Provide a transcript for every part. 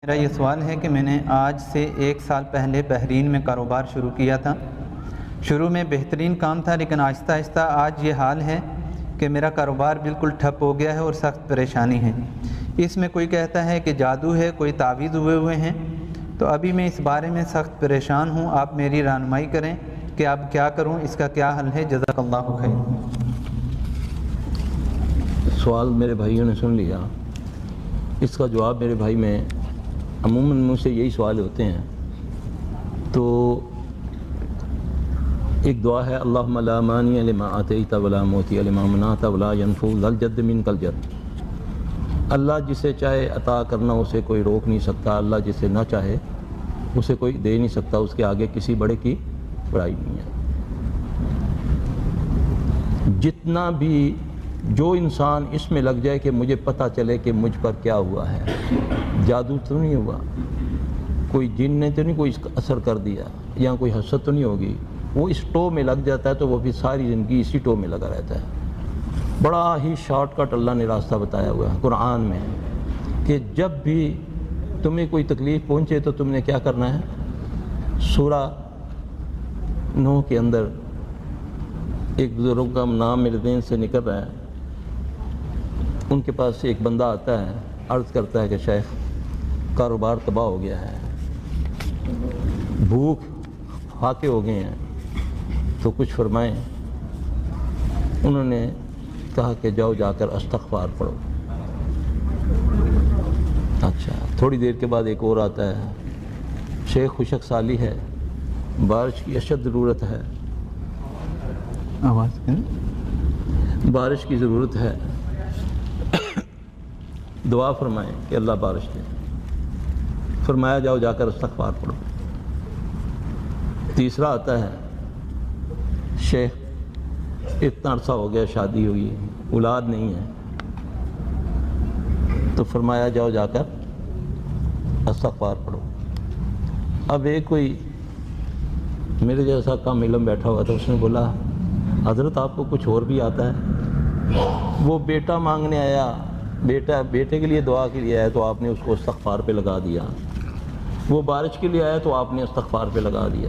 میرا یہ سوال ہے کہ میں نے آج سے 1 سال پہلے بحرین میں کاروبار شروع کیا تھا۔ شروع میں بہترین کام تھا، لیکن آہستہ آہستہ آج یہ حال ہے کہ میرا کاروبار بالکل ٹھپ ہو گیا ہے اور سخت پریشانی ہے۔ اس میں کوئی کہتا ہے کہ جادو ہے، کوئی تعویذ ہوئے ہیں، تو ابھی میں اس بارے میں سخت پریشان ہوں۔ آپ میری رہنمائی کریں کہ اب کیا کروں، اس کا کیا حل ہے؟ جزاک اللہ خیر۔ سوال میرے بھائیوں نے سن لیا، اس کا جواب میرے بھائی میں عموماً مجھ سے یہی سوال ہوتے ہیں۔ تو ایک دعا ہے، اللہم لا مانع لما آتیت ولا معطی لما منعت ولا ينفع ذا الجد منک الجد۔ اللہ جسے چاہے عطا کرنا اسے کوئی روک نہیں سکتا، اللہ جسے نہ چاہے اسے کوئی دے نہیں سکتا، اس کے آگے کسی بڑے کی بڑائی نہیں ہے۔ جتنا بھی جو انسان اس میں لگ جائے کہ مجھے پتہ چلے کہ مجھ پر کیا ہوا ہے، جادو تو نہیں ہوا، کوئی جن نے تو نہیں کوئی اثر کر دیا، یا کوئی حسد تو نہیں ہوگی، وہ اس ٹو میں لگ جاتا ہے تو وہ پھر ساری زندگی اسی ٹو میں لگا رہتا ہے۔ بڑا ہی شارٹ کٹ اللہ نے راستہ بتایا ہوا ہے قرآن میں کہ جب بھی تمہیں کوئی تکلیف پہنچے تو تم نے کیا کرنا ہے۔ سورہ نوح کے اندر ایک بزرگ کا نام میرے ذہن سے نکل رہا ہے، ان کے پاس ایک بندہ آتا ہے، عرض کرتا ہے کہ شیخ کاروبار تباہ ہو گیا ہے، بھوک فاقے ہو گئے ہیں، تو کچھ فرمائیں۔ انہوں نے کہا کہ جاؤ جا کر استغفار پڑھو۔ اچھا، تھوڑی دیر کے بعد ایک اور آتا ہے، شیخ خشک سالی ہے، بارش کی اشد ضرورت ہے، آواز بارش کی ضرورت ہے، دعا فرمائیں کہ اللہ بارش دے۔ فرمایا جاؤ جا کر استغفار پڑھو۔ تیسرا آتا ہے، شیخ اتنا عرصہ ہو گیا شادی ہوئی، اولاد نہیں ہے، تو فرمایا جاؤ جا کر استغفار پڑھو۔ اب ایک کوئی میرے جیسا کم علم بیٹھا ہوا تھا، اس نے بولا حضرت آپ کو کچھ اور بھی آتا ہے؟ وہ بیٹا مانگنے آیا، بیٹے کے لیے دعا کے لیے آیا تو آپ نے اس کو استغفار پہ لگا دیا، وہ بارش کے لیے آیا تو آپ نے استغفار پہ لگا دیا،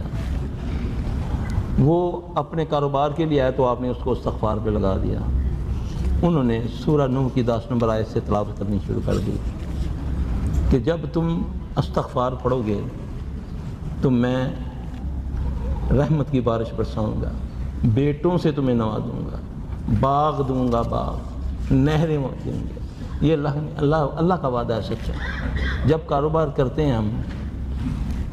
وہ اپنے کاروبار کے لیے آیا تو آپ نے اس کو استغفار پہ لگا دیا۔ انہوں نے سورہ نوح کی 10 نمبر آیت سے تلاوت کرنی شروع کر دی کہ جب تم استغفار پڑھو گے تو میں رحمت کی بارش برساؤں گا، بیٹوں سے تمہیں نوازوں گا، باغ دوں گا، باغ نہریں دوں گے۔ یہ اللہ کا وعدہ ہے سچا۔ جب کاروبار کرتے ہیں ہم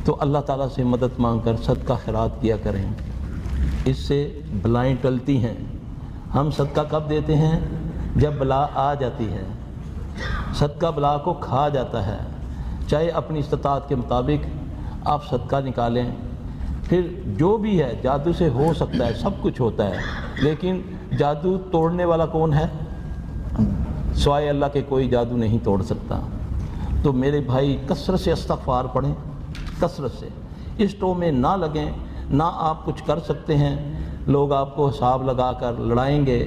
تو اللہ تعالیٰ سے مدد مانگ کر صدقہ خیرات کیا کریں، اس سے بلائیں ٹلتی ہیں۔ ہم صدقہ کب دیتے ہیں؟ جب بلا آ جاتی ہے، صدقہ بلا کو کھا جاتا ہے۔ چاہے اپنی استطاعت کے مطابق آپ صدقہ نکالیں، پھر جو بھی ہے جادو سے ہو سکتا ہے، سب کچھ ہوتا ہے، لیکن جادو توڑنے والا کون ہے؟ سوائے اللہ کے کوئی جادو نہیں توڑ سکتا۔ تو میرے بھائی کثرت سے استغفار پڑھیں، کثرت سے، اس ٹو میں نہ لگیں، نہ آپ کچھ کر سکتے ہیں۔ لوگ آپ کو حساب لگا کر لڑائیں گے،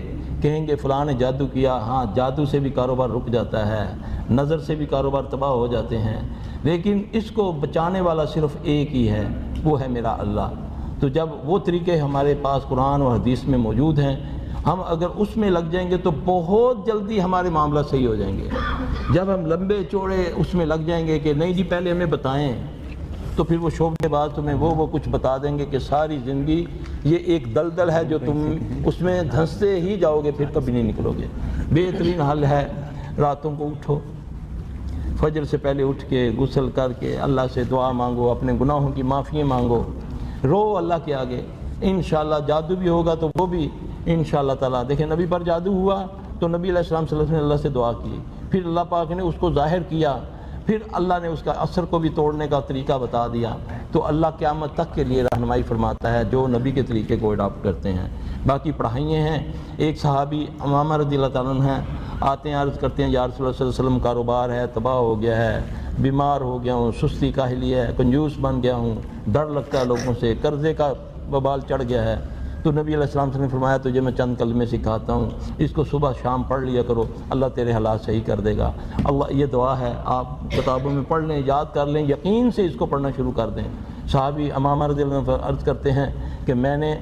کہیں گے فلاں نے جادو کیا۔ ہاں، جادو سے بھی کاروبار رک جاتا ہے، نظر سے بھی کاروبار تباہ ہو جاتے ہیں، لیکن اس کو بچانے والا صرف ایک ہی ہے، وہ ہے میرا اللہ۔ تو جب وہ طریقے ہمارے پاس قرآن اور حدیث میں موجود ہیں، ہم اگر اس میں لگ جائیں گے تو بہت جلدی ہمارے معاملہ صحیح ہو جائیں گے۔ جب ہم لمبے چوڑے اس میں لگ جائیں گے کہ نہیں جی پہلے ہمیں بتائیں، تو پھر وہ شعبے بعد تمہیں وہ کچھ بتا دیں گے کہ ساری زندگی یہ ایک دلدل ہے جو تم اس میں دھنستے ہی جاؤ گے، پھر کبھی نہیں نکلو گے۔ بہترین حل ہے، راتوں کو اٹھو، فجر سے پہلے اٹھ کے غسل کر کے اللہ سے دعا مانگو، اپنے گناہوں کی معافی مانگو، رو اللہ کے آگے۔ انشاءاللہ جادو بھی ہوگا تو وہ بھی انشاءاللہ تعالیٰ، دیکھیں نبی پر جادو ہوا تو نبی علیہ السلام صلی اللہ علیہ وسلم نے اللہ سے دعا کی، پھر اللہ پاک نے اس کو ظاہر کیا، پھر اللہ نے اس کا اثر کو بھی توڑنے کا طریقہ بتا دیا۔ تو اللہ قیامت تک کے لیے رہنمائی فرماتا ہے جو نبی کے طریقے کو اڈاپٹ کرتے ہیں۔ باقی پڑھائیاں ہیں۔ ایک صحابی امامہ رضی اللہ تعالیٰ عنہ ہیں، آتے ہیں عرض کرتے ہیں یا رسول اللہ صلی اللہ علیہ وسلم کاروبار ہے تباہ ہو گیا ہے، بیمار ہو گیا ہوں، سستی کاہلی ہے، کنجوس بن گیا ہوں، ڈر لگتا ہے لوگوں سے، قرضے کا وبال چڑھ گیا ہے۔ تو نبی علیہ السلام نے فرمایا تجھے میں چند کلمے سکھاتا ہوں، اس کو صبح شام پڑھ لیا کرو، اللہ تیرے حالات صحیح کر دے گا۔ اللہ یہ دعا ہے، آپ کتابوں میں پڑھ لیں، یاد کر لیں، یقین سے اس کو پڑھنا شروع کر دیں۔ صحابی امامہ رضی اللہ عنہ عرض کرتے ہیں کہ میں نے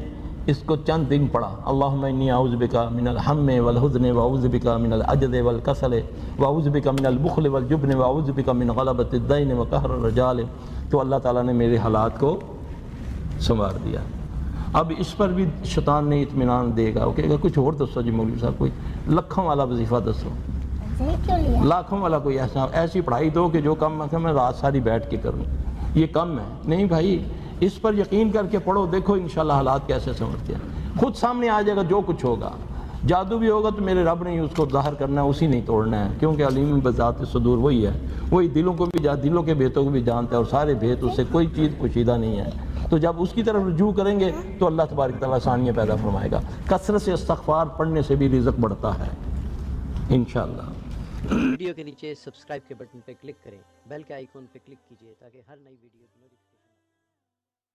اس کو چند دن پڑھا، اللہم انی اعوذ بکا من الہم والحزن واعوذ بکا من العجز والکسل واعوذ بکا من البخل والجبن واعوذ بکا من غلبۃ الدین وقہر الرجال، تو اللہ تعالیٰ نے میرے حالات کو سنوار دیا۔ اب اس پر بھی شیطان نے اطمینان دے گا، وہ کہے گا کچھ اور دسو جی مولوی صاحب، کوئی لکھوں والا وظیفہ دسو، لاکھوں والا کوئی ایسی پڑھائی دو کہ جو کم میں رات ساری بیٹھ کے کروں، یہ کم ہے۔ نہیں بھائی، اس پر یقین کر کے پڑھو، دیکھو انشاءاللہ حالات کیسے سنورتے ہیں، خود سامنے آ جائے گا جو کچھ ہوگا۔ جادو بھی ہوگا تو میرے رب نے اس کو ظاہر کرنا ہے، اسی نہیں توڑنا ہے، کیونکہ علیم بذات صدور وہی ہے، وہی دلوں کو بھی دلوں کے بھیتوں کو بھی جانتا ہے، اور سارے بھیت اس سے کوئی چیز پوشیدہ نہیں ہے۔ تو جب اس کی طرف رجوع کریں گے تو اللہ تبارک تعالیٰ آسانیاں پیدا فرمائے گا۔ کثرت سے استغفار پڑھنے سے بھی رزق بڑھتا ہے انشاءاللہ۔ ویڈیو کے نیچے سبسکرائب کے بٹن پہ کلک کریں، بیل کے آئیکن پہ کلک کیجئے تاکہ ہر نئی ویڈیو کی نوٹیفیکیشن